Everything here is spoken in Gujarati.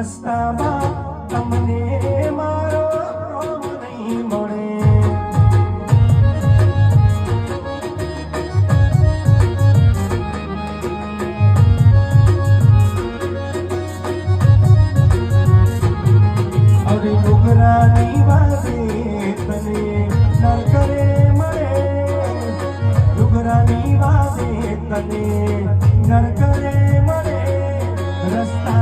રસ્તામાં તમને મારો પ્રેમ નહીં મળે. અરે ડુંગરાની વાદે તને નરકરે મળે, ડુંગરાની વાદે તને નરકરે મળે. રસ્તા